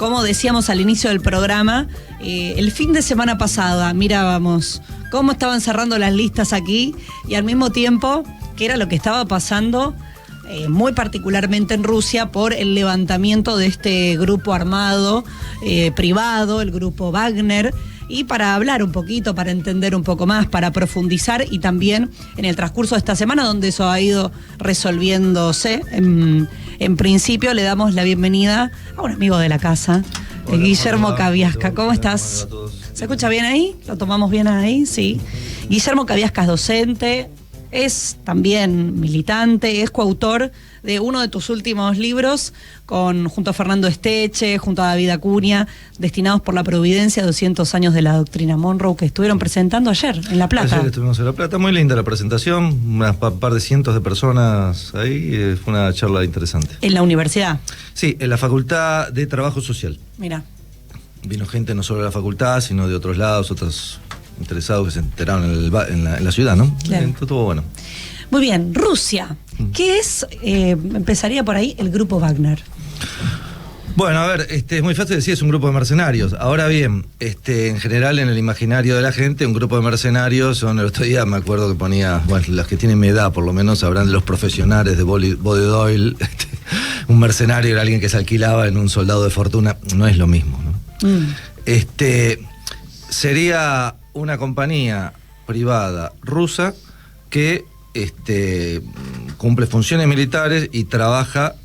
como decíamos al inicio del programa, el fin de semana pasada mirábamos cómo estaban cerrando las listas aquí y al mismo tiempo qué era lo que estaba pasando muy particularmente en Rusia por el levantamiento de este grupo armado privado, el grupo Wagner. Y para hablar un poquito, para entender un poco más, para profundizar y también en el transcurso de esta semana donde eso ha ido resolviéndose, en principio le damos la bienvenida a un amigo de la casa, Guillermo Cabiasca. ¿Cómo estás? ¿Se escucha bien ahí? ¿Lo tomamos bien ahí? Sí. Guillermo Cabiasca es docente, es también militante, es coautor de uno de tus últimos libros junto a Fernando Esteche, junto a David Acuña, Destinados por la Providencia, 200 años de la doctrina Monroe, que estuvieron presentando ayer en La Plata. Ayer estuvimos en La Plata, muy linda la presentación, un par de cientos de personas ahí, fue una charla interesante. ¿En la universidad? Sí, en la Facultad de Trabajo Social. Mira. Vino gente no solo de la facultad, sino de otros lados, otros interesados que se enteraron en la ciudad, ¿no? Claro. Estuvo bueno. Muy bien, Rusia. ¿Qué es, empezaría por ahí, el grupo Wagner? Bueno, a ver, es muy fácil decir, es un grupo de mercenarios. Ahora bien, en general en el imaginario de la gente, un grupo de mercenarios son, el otro día me acuerdo que ponía, bueno, los que tienen mi edad por lo menos sabrán de los profesionales de Bode Doyle, un mercenario era alguien que se alquilaba en un soldado de fortuna, no es lo mismo, ¿no? Sería una compañía privada rusa que cumple funciones militares y trabaja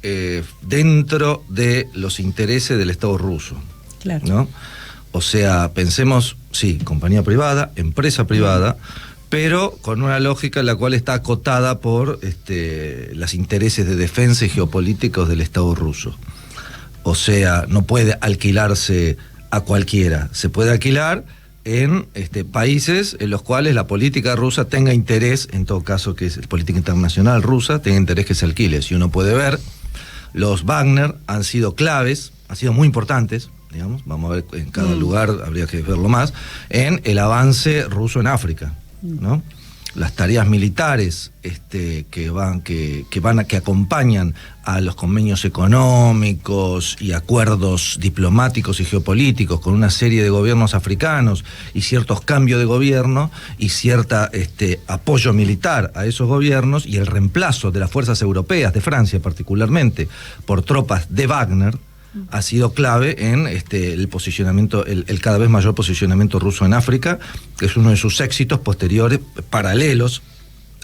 dentro de los intereses del Estado ruso. Claro. ¿No? O sea, pensemos, sí, compañía privada, empresa privada, pero con una lógica en la cual está acotada por los intereses de defensa y geopolíticos del Estado ruso. O sea, no puede alquilarse a cualquiera, se puede alquilar en países en los cuales la política rusa tenga interés, en todo caso que es política internacional rusa, tenga interés que se alquile. Si uno puede ver, los Wagner han sido claves, han sido muy importantes, digamos, vamos a ver en cada lugar, habría que verlo más, en el avance ruso en África, ¿no? Las tareas militares que acompañan a los convenios económicos y acuerdos diplomáticos y geopolíticos con una serie de gobiernos africanos y ciertos cambios de gobierno y cierta apoyo militar a esos gobiernos y el reemplazo de las fuerzas europeas, de Francia particularmente, por tropas de Wagner, ha sido clave en el posicionamiento, el cada vez mayor posicionamiento ruso en África, que es uno de sus éxitos posteriores, paralelos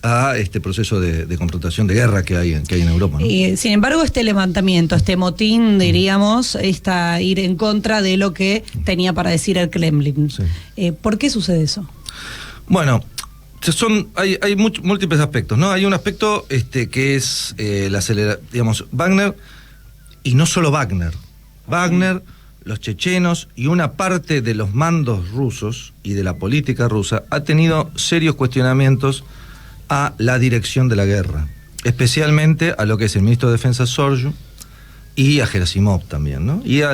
a este proceso de confrontación de guerra que hay en Europa, ¿no? Y, sin embargo, este levantamiento, este motín, diríamos, ir en contra de lo que tenía para decir el Kremlin. Sí. ¿Por qué sucede eso? Bueno, hay múltiples aspectos, ¿no? Hay un aspecto que es digamos, Wagner. Y no solo Wagner, los chechenos y una parte de los mandos rusos y de la política rusa ha tenido serios cuestionamientos a la dirección de la guerra, especialmente a lo que es el ministro de Defensa Shoigu y a Gerasimov también, ¿no? Y a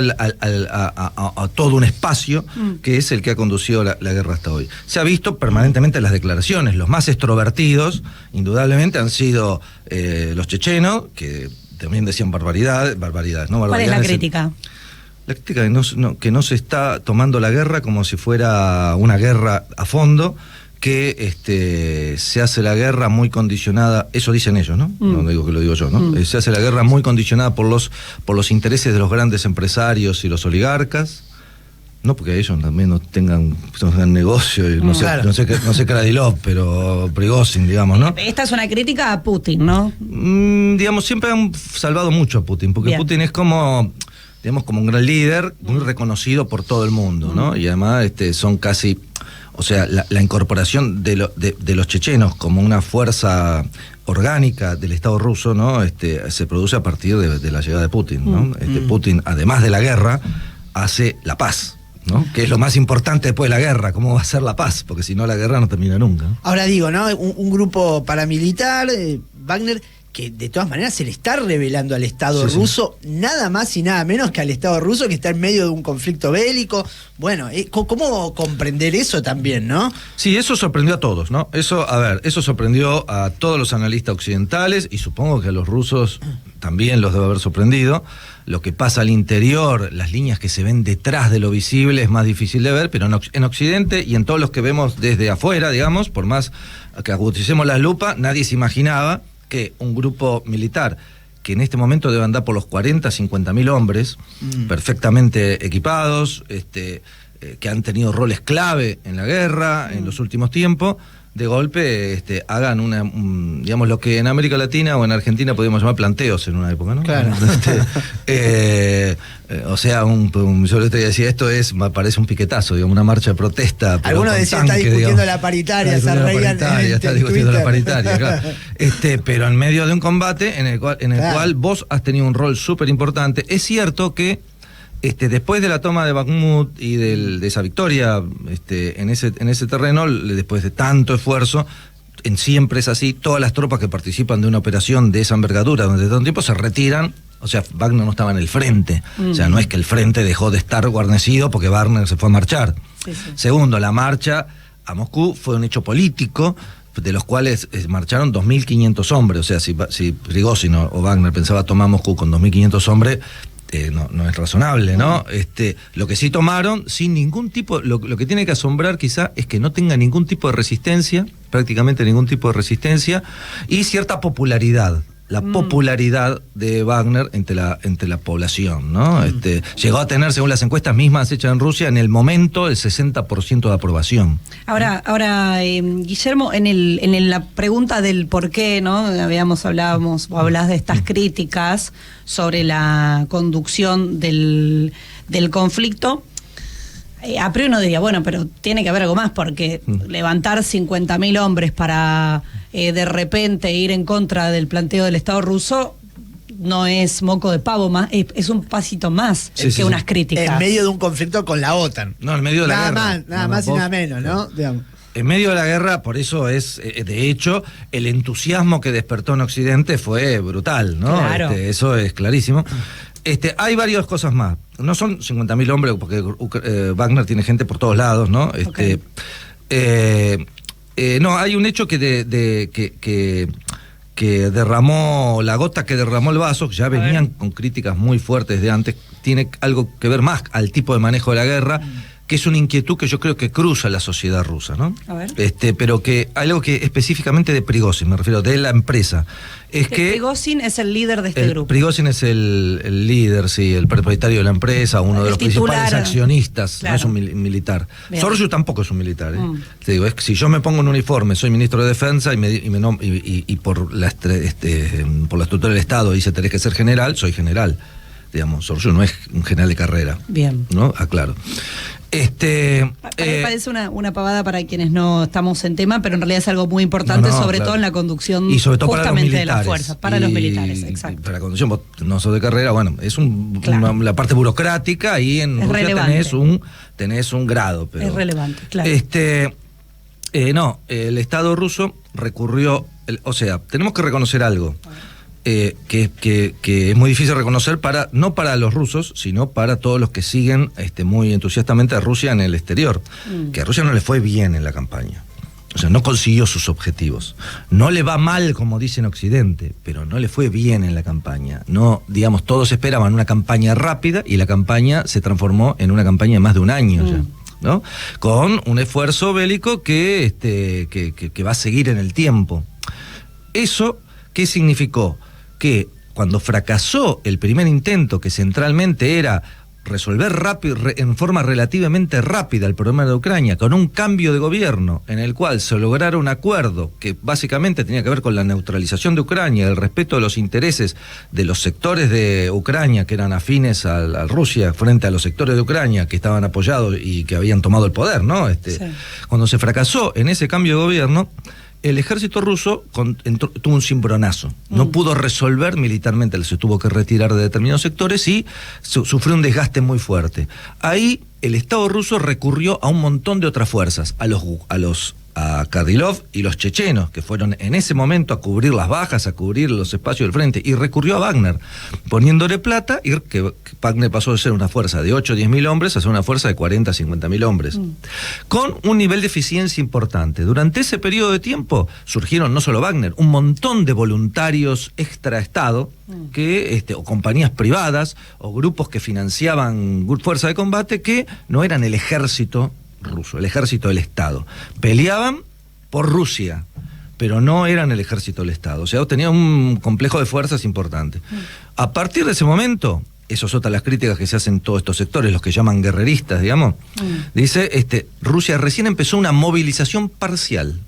todo un espacio que es el que ha conducido la guerra hasta hoy. Se ha visto permanentemente en las declaraciones, los más extrovertidos, indudablemente, han sido los chechenos, que también decían barbaridades, ¿no? ¿Cuál es la crítica? La crítica que no se está tomando la guerra como si fuera una guerra a fondo, que se hace la guerra muy condicionada, eso dicen ellos, ¿no? No digo que lo digo yo, ¿no? Se hace la guerra muy condicionada por los intereses de los grandes empresarios y los oligarcas, no porque ellos también no tengan negocio, y no sé Kradilov, pero Prigozhin, digamos, ¿no? Esta es una crítica a Putin, ¿no? Digamos, siempre han salvado mucho a Putin, porque Bien. Putin es como un gran líder, muy reconocido por todo el mundo, ¿no? Y además son casi, o sea, la incorporación de los chechenos como una fuerza orgánica del Estado ruso, ¿no? Se produce a partir de la llegada de Putin, ¿no? Putin, además de la guerra, hace la paz, ¿no? Que es lo más importante después de la guerra, cómo va a ser la paz, porque si no la guerra no termina nunca. Ahora digo, ¿no? Un grupo paramilitar, Wagner, que de todas maneras se le está revelando al Estado Sí, ruso, nada más y nada menos que al Estado ruso que está en medio de un conflicto bélico. Bueno, ¿cómo comprender eso también, no? Sí, eso sorprendió a todos, ¿no? Eso sorprendió a todos los analistas occidentales y supongo que a los rusos también los debe haber sorprendido. Lo que pasa al interior, las líneas que se ven detrás de lo visible es más difícil de ver, pero en Occidente y en todos los que vemos desde afuera, digamos, por más que aguticemos la lupa, nadie se imaginaba que un grupo militar que en este momento debe andar por los 40, 50.000 hombres, perfectamente equipados, que han tenido roles clave en la guerra en los últimos tiempos, de golpe hagan digamos, lo que en América Latina o en Argentina podíamos llamar planteos en una época, ¿no? Claro. O sea, yo le decía, esto parece un piquetazo, digamos, una marcha de protesta. Algunos decían, está discutiendo la paritaria, se reían está discutiendo la paritaria, claro. Pero en medio de un combate en el cual vos has tenido un rol súper importante. Es cierto que después de la toma de Bakhmut y de esa victoria en ese terreno, después de tanto esfuerzo, siempre es así, todas las tropas que participan de una operación de esa envergadura durante tanto tiempo se retiran. O sea, Wagner no estaba en el frente. O sea, no es que el frente dejó de estar guarnecido porque Wagner se fue a marchar. Sí. Segundo, la marcha a Moscú fue un hecho político, de los cuales marcharon 2.500 hombres. O sea, si Prigozhin o Wagner pensaba tomar Moscú con 2.500 hombres, no es razonable, ¿no? Lo que sí tomaron, sin ningún tipo, lo que tiene que asombrar quizá es que no tenga ningún tipo de resistencia, prácticamente ningún tipo de resistencia, y cierta popularidad. La popularidad de Wagner entre la población, ¿no? Llegó a tener, según las encuestas mismas hechas en Rusia, en el momento el 60% de aprobación. Ahora, Guillermo, en la pregunta del por qué, ¿no? Hablás de estas críticas sobre la conducción del conflicto. A priori uno diría, bueno, pero tiene que haber algo más, porque levantar 50.000 hombres para de repente ir en contra del planteo del Estado ruso no es moco de pavo, más es un pasito más que unas críticas. En medio de un conflicto con la OTAN. No, en medio de la guerra. Nada más y nada menos, ¿no? Digamos. En medio de la guerra, por eso de hecho, el entusiasmo que despertó en Occidente fue brutal, ¿no? Claro. Eso es clarísimo. Hay varias cosas más. No son 50.000 hombres, porque Wagner tiene gente por todos lados, ¿no? Okay. No, hay un hecho que derramó, la gota que derramó el vaso, que ya venían con críticas muy fuertes de antes, tiene algo que ver más al tipo de manejo de la guerra, que es una inquietud que yo creo que cruza la sociedad rusa, ¿no? A ver. Pero que algo que específicamente de Prigozhin, me refiero, de la empresa, es que Prigozhin es el líder de este grupo. Prigozhin es el líder, sí, el propietario de la empresa, uno de los principales accionistas, claro. No es un militar. Soryu tampoco es un militar, ¿eh? Te digo, es que si yo me pongo un uniforme, soy ministro de Defensa y por la estructura del Estado dice tenés que ser general, soy general. Digamos, Soryu no es un general de carrera. Bien. ¿No? Aclaro. Parece una pavada para quienes no estamos en tema, pero en realidad es algo muy importante, sobre todo en la conducción y sobre todo justamente para de las fuerzas, para los militares, exacto. Para la conducción, vos no sos de carrera, bueno, es la parte burocrática y en es Rusia tenés un grado. Pero, es relevante, claro. El Estado ruso recurrió, o sea, tenemos que reconocer algo. Que es muy difícil reconocer no para los rusos, sino para todos los que siguen muy entusiastamente a Rusia en el exterior. Que a Rusia no le fue bien en la campaña. O sea, no consiguió sus objetivos. No le va mal, como dice en Occidente, pero no le fue bien en la campaña. No, digamos, todos esperaban una campaña rápida y la campaña se transformó en una campaña de más de un año ya, ¿no? Con un esfuerzo bélico que va a seguir en el tiempo. ¿Eso qué significó? Que cuando fracasó el primer intento, que centralmente era resolver en forma relativamente rápida el problema de Ucrania, con un cambio de gobierno en el cual se lograra un acuerdo que básicamente tenía que ver con la neutralización de Ucrania, el respeto de los intereses de los sectores de Ucrania que eran afines a Rusia frente a los sectores de Ucrania que estaban apoyados y que habían tomado el poder, ¿no? Sí. Cuando se fracasó en ese cambio de gobierno, el ejército ruso tuvo un cimbronazo. No pudo resolver militarmente, se tuvo que retirar de determinados sectores y sufrió un desgaste muy fuerte. Ahí el Estado ruso recurrió a un montón de otras fuerzas, a los a Kadyrov y los chechenos, que fueron en ese momento a cubrir las bajas, a cubrir los espacios del frente, y recurrió a Wagner, poniéndole plata, y que Wagner pasó de ser una fuerza de 8 o 10 mil hombres a ser una fuerza de 40 o 50 mil hombres, con un nivel de eficiencia importante. Durante ese periodo de tiempo surgieron no solo Wagner, un montón de voluntarios extraestado, que, o compañías privadas, o grupos que financiaban fuerzas de combate, que no eran el ejército ruso, el ejército del Estado. Peleaban por Rusia, pero no eran el ejército del Estado. O sea, tenían un complejo de fuerzas importante. A partir de ese momento, eso es otra de las críticas que se hacen en todos estos sectores, los que llaman guerreristas, digamos, dice, Rusia recién empezó una movilización parcial,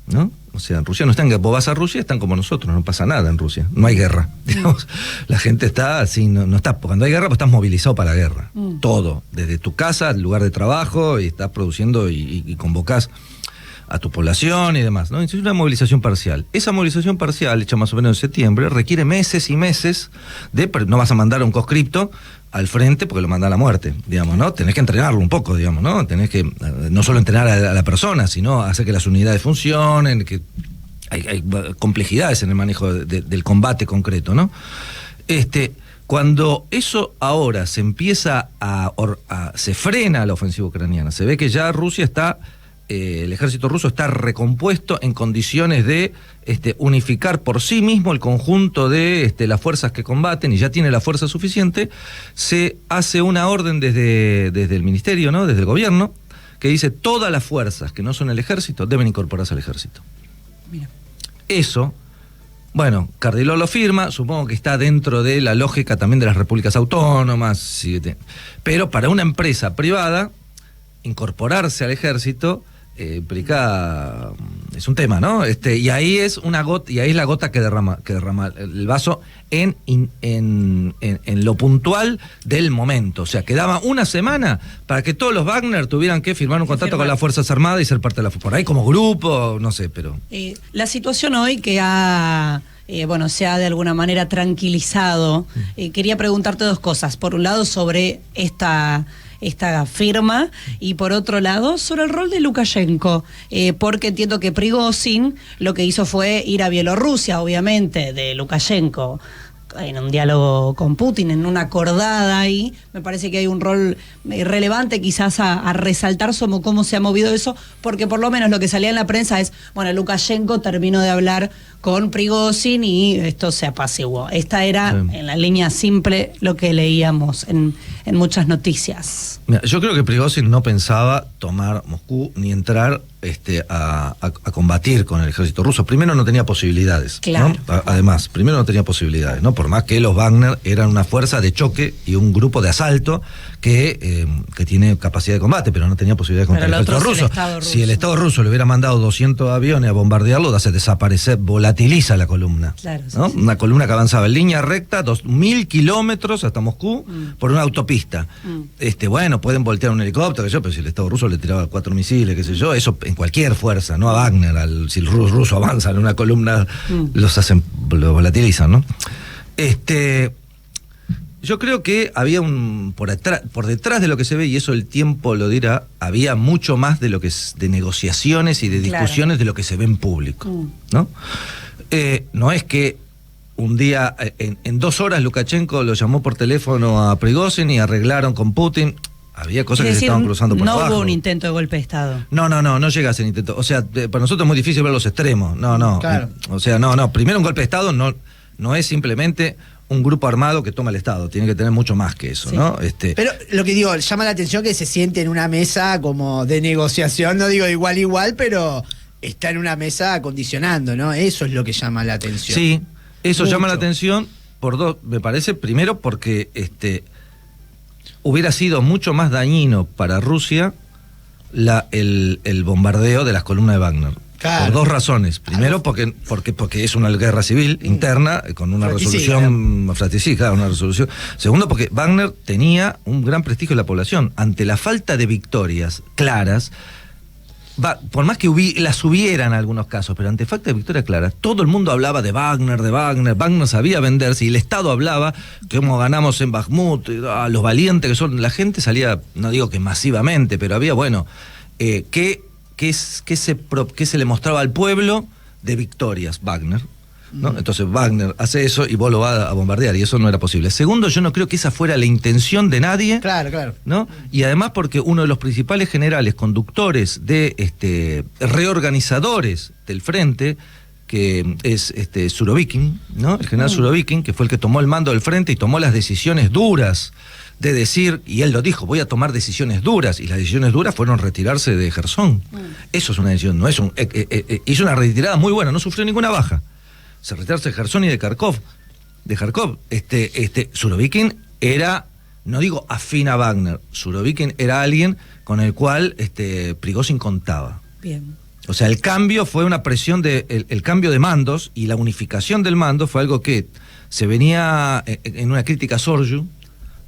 ¿no? O sea, en Rusia no están, vos vas a Rusia, están como nosotros, no pasa nada en Rusia, no hay guerra, digamos. La gente está así, no está, cuando hay guerra, pues estás movilizado para la guerra, todo, desde tu casa, al lugar de trabajo, y estás produciendo y convocás a tu población y demás, ¿no? Es una movilización parcial. Esa movilización parcial, hecha más o menos en septiembre, requiere meses y meses no vas a mandar a un conscripto al frente porque lo manda a la muerte, digamos, ¿no? Tenés que entrenarlo un poco, digamos, ¿no? Tenés que no solo entrenar a la persona, sino hacer que las unidades funcionen, que hay complejidades en el manejo del combate concreto, ¿no? Cuando eso ahora se empieza se frena la ofensiva ucraniana, se ve que ya Rusia está, el ejército ruso está recompuesto en condiciones de unificar por sí mismo el conjunto de las fuerzas que combaten, y ya tiene la fuerza suficiente. Se hace una orden desde el ministerio, ¿no? Desde el gobierno, que dice todas las fuerzas que no son el ejército deben incorporarse al ejército. Mira. Eso, bueno, Kadyrov lo firma, supongo que está dentro de la lógica también de las repúblicas autónomas, pero para una empresa privada incorporarse al ejército implica, es un tema, ¿no? Y ahí es la gota que derrama el vaso en lo puntual del momento. O sea, quedaba una semana para que todos los Wagner tuvieran que firmar un contrato con las Fuerzas Armadas y ser parte de la por ahí como grupo, no sé, pero la situación hoy que se ha de alguna manera tranquilizado. Quería preguntarte dos cosas. Por un lado, sobre esta firma, y por otro lado sobre el rol de Lukashenko, porque entiendo que Prigozhin lo que hizo fue ir a Bielorrusia, obviamente, de Lukashenko, en un diálogo con Putin, en una acordada ahí. Me parece que hay un rol relevante quizás a resaltar sobre cómo se ha movido eso, porque por lo menos lo que salía en la prensa es, bueno, Lukashenko terminó de hablar con Prigozhin y esto se apaciguó. Esta era, en la línea simple, lo que leíamos en muchas noticias. Mira, yo creo que Prigozhin no pensaba tomar Moscú ni entrar a combatir con el ejército ruso. Primero no tenía posibilidades, claro, ¿no? Además, primero no tenía posibilidades, ¿no? Por más que los Wagner eran una fuerza de choque y un grupo de asalto que tiene capacidad de combate, pero no tenía posibilidades contra el ejército ruso. Si el Estado ruso le hubiera mandado 200 aviones a bombardearlo, hace desaparecer, volatiliza la columna, claro, ¿no? Sí. Una columna que avanzaba en línea recta 2000 kilómetros hasta Moscú por una autopista. Bueno, pueden voltear un helicóptero, pero si el Estado ruso le tiraba 4 misiles, qué sé yo, eso en cualquier fuerza, no a Wagner, si el ruso avanza en una columna, los volatilizan, ¿no? Yo creo que había por detrás de lo que se ve, y eso el tiempo lo dirá, había mucho más de lo que es de negociaciones y de discusiones de lo que se ve en público, ¿no? No es que un día, en 2 horas, Lukashenko lo llamó por teléfono a Prigozhin y arreglaron con Putin. Había cosas que se estaban cruzando por abajo. No hubo un intento de golpe de Estado. No llega a ser intento. O sea, para nosotros es muy difícil ver los extremos. No. Claro. O sea, no. Primero, un golpe de Estado no es simplemente un grupo armado que toma el Estado. Tiene que tener mucho más que eso, ¿no? Pero lo que digo, llama la atención que se siente en una mesa como de negociación, no digo de igual a igual, pero está en una mesa acondicionando, ¿no? Eso es lo que llama la atención. Sí, eso mucho llama la atención por dos, me parece. Primero, porque hubiera sido mucho más dañino para Rusia el bombardeo de las columnas de Wagner. Claro. Por 2 razones. Primero, porque es una guerra civil interna con una resolución fratricida, una resolución. Segundo, porque Wagner tenía un gran prestigio en la población. Ante la falta de victorias claras, por más que las hubiera en algunos casos, pero ante falta de victorias claras, todo el mundo hablaba de Wagner. Wagner sabía venderse y el Estado hablaba cómo ganamos en Bakhmut, los valientes que son. La gente salía, no digo que masivamente, pero había, que qué se le mostraba al pueblo de victorias, Wagner, ¿no? Entonces Wagner hace eso y vos lo vas a bombardear, y eso no era posible. Segundo, yo no creo que esa fuera la intención de nadie. Claro. ¿No? Y además porque uno de los principales generales conductores de reorganizadores del frente, que es Surovikin, ¿no? El general Surovikin, que fue el que tomó el mando del frente y tomó las decisiones duras de decir, y él lo dijo, voy a tomar decisiones duras, y las decisiones duras fueron retirarse de Jersón. Eso es una decisión, no es hizo una retirada muy buena, no sufrió ninguna baja. Se retirarse de Jersón y de Kharkov. Surovikin era, no digo afín a Wagner, Surovikin era alguien con el cual Prigozhin contaba. Bien. O sea, el cambio fue una presión el cambio de mandos, y la unificación del mando fue algo que se venía en una crítica a Soryu,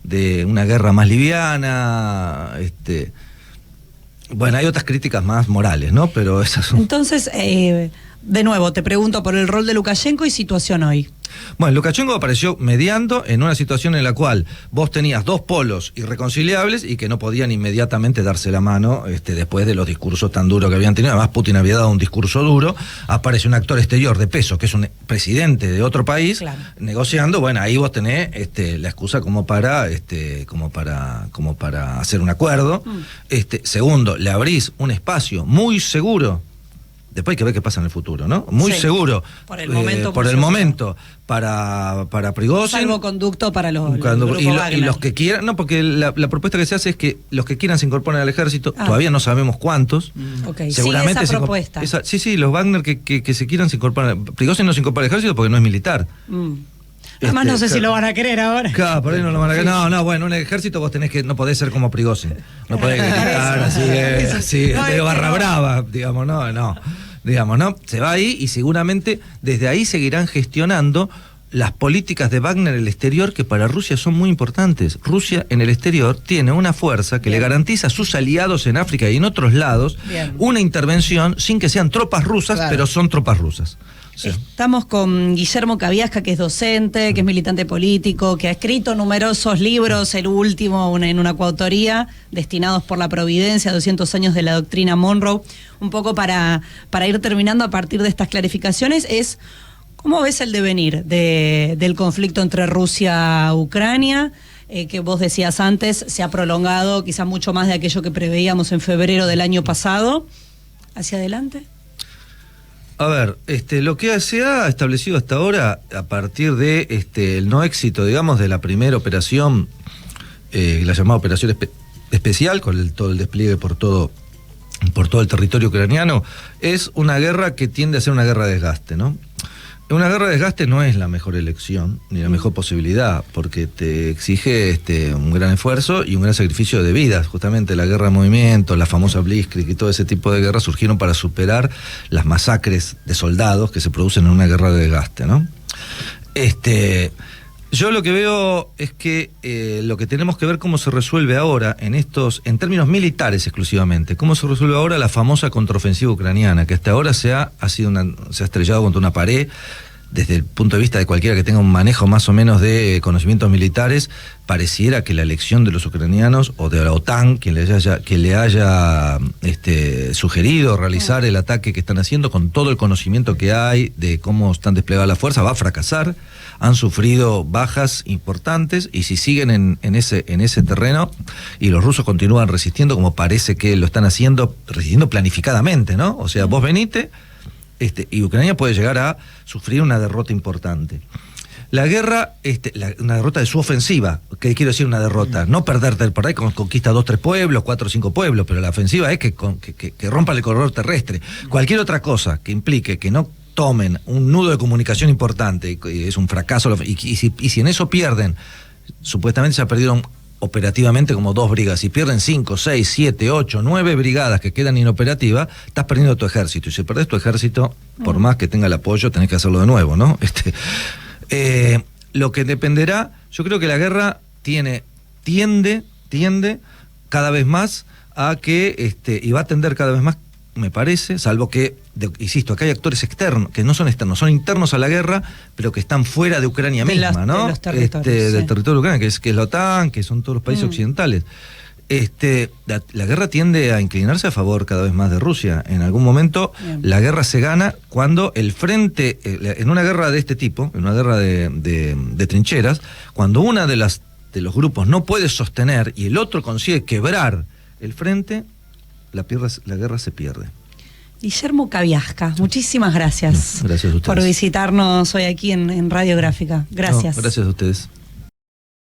de una guerra más liviana, bueno, hay otras críticas más morales, ¿no? Pero esas son... Entonces, de nuevo, te pregunto por el rol de Lukashenko y situación hoy. Bueno, Lukashenko apareció mediando en una situación en la cual vos tenías dos polos irreconciliables y que no podían inmediatamente darse la mano después de los discursos tan duros que habían tenido. Además, Putin había dado un discurso duro. Aparece un actor exterior de peso, que es un presidente de otro país, claro, negociando. Bueno, ahí vos tenés la excusa como para hacer un acuerdo. Segundo, le abrís un espacio muy seguro. Después hay que ver qué pasa en el futuro, ¿no? Muy seguro. Por el momento. Para Prigozhin. Salvoconducto para los y los que quieran. No, porque la propuesta que se hace es que los que quieran se incorporen al ejército. Todavía no sabemos cuántos. Okay. Seguramente esa propuesta. Sí, los Wagner que se quieran se incorporan. Prigozhin no se incorpora al ejército porque no es militar. Además no sé si lo van a querer ahora. Claro, por ahí no lo van a querer. No, bueno, en el ejército vos no podés ser como Prigozhin. No podés gritar así, barra brava, digamos, no. Se va ahí y seguramente desde ahí seguirán gestionando las políticas de Wagner en el exterior, que para Rusia son muy importantes. Rusia en el exterior tiene una fuerza que le garantiza a sus aliados en África y en otros lados una intervención sin que sean tropas rusas, pero son tropas rusas. Sí. Estamos con Guillermo Cabiasca, que es docente, que es militante político, que ha escrito numerosos libros, el último en una coautoría, Destinados por la Providencia, 200 años de la doctrina Monroe. Un poco para ir terminando a partir de estas clarificaciones, es ¿cómo ves el devenir del conflicto entre Rusia y Ucrania? Que vos decías antes, se ha prolongado quizás mucho más de aquello que preveíamos en febrero del año pasado. ¿Hacia adelante? A ver, lo que se ha establecido hasta ahora, a partir de el no éxito, digamos, de la primera operación, la llamada operación especial, con todo el despliegue por todo el territorio ucraniano, es una guerra que tiende a ser una guerra de desgaste, ¿no? Una guerra de desgaste no es la mejor elección, ni la mejor posibilidad, porque te exige un gran esfuerzo y un gran sacrificio de vidas. Justamente la guerra de movimiento, la famosa Blitzkrieg y todo ese tipo de guerras surgieron para superar las masacres de soldados que se producen en una guerra de desgaste, ¿no? Yo lo que veo es que lo que tenemos que ver cómo se resuelve ahora en términos militares exclusivamente, cómo se resuelve ahora la famosa contraofensiva ucraniana, que hasta ahora se ha estrellado contra una pared. Desde el punto de vista de cualquiera que tenga un manejo más o menos de conocimientos militares, pareciera que la elección de los ucranianos o de la OTAN, que le haya sugerido realizar el ataque que están haciendo, con todo el conocimiento que hay de cómo están desplegadas las fuerzas, va a fracasar. Han sufrido bajas importantes, y si siguen en ese terreno y los rusos continúan resistiendo, como parece que lo están haciendo, resistiendo planificadamente, ¿no? O sea, vos venite, y Ucrania puede llegar a sufrir una derrota importante. La guerra, una derrota de su ofensiva, ¿qué quiero decir una derrota? No perderte por ahí, conquista 2, 3 pueblos, 4 o 5 pueblos, pero la ofensiva es que rompa el corredor terrestre. Cualquier otra cosa que implique que no tomen un nudo de comunicación importante, es un fracaso, y si en eso pierden, supuestamente se ha perdido operativamente como 2 brigadas, si pierden 5, 6, 7, 8, 9 brigadas que quedan inoperativas, estás perdiendo tu ejército, y si perdés tu ejército, por más que tenga el apoyo, tenés que hacerlo de nuevo, ¿no? Lo que dependerá, yo creo que la guerra tiende cada vez más a que, y va a tender cada vez más, me parece, salvo que, insisto, acá hay actores externos, que no son externos, son internos a la guerra, pero que están fuera de Ucrania misma, ¿no? De los territorios, del territorio ucraniano, que es la OTAN, que son todos los países occidentales. la guerra tiende a inclinarse a favor cada vez más de Rusia. En algún momento la guerra se gana cuando el frente, en una guerra de este tipo, en una guerra de trincheras, cuando una de los grupos no puede sostener y el otro consigue quebrar el frente, la guerra se pierde. Guillermo Cabiasca, muchísimas gracias. Gracias a ustedes por visitarnos hoy aquí en Radiográfica. Gracias. No, gracias a ustedes.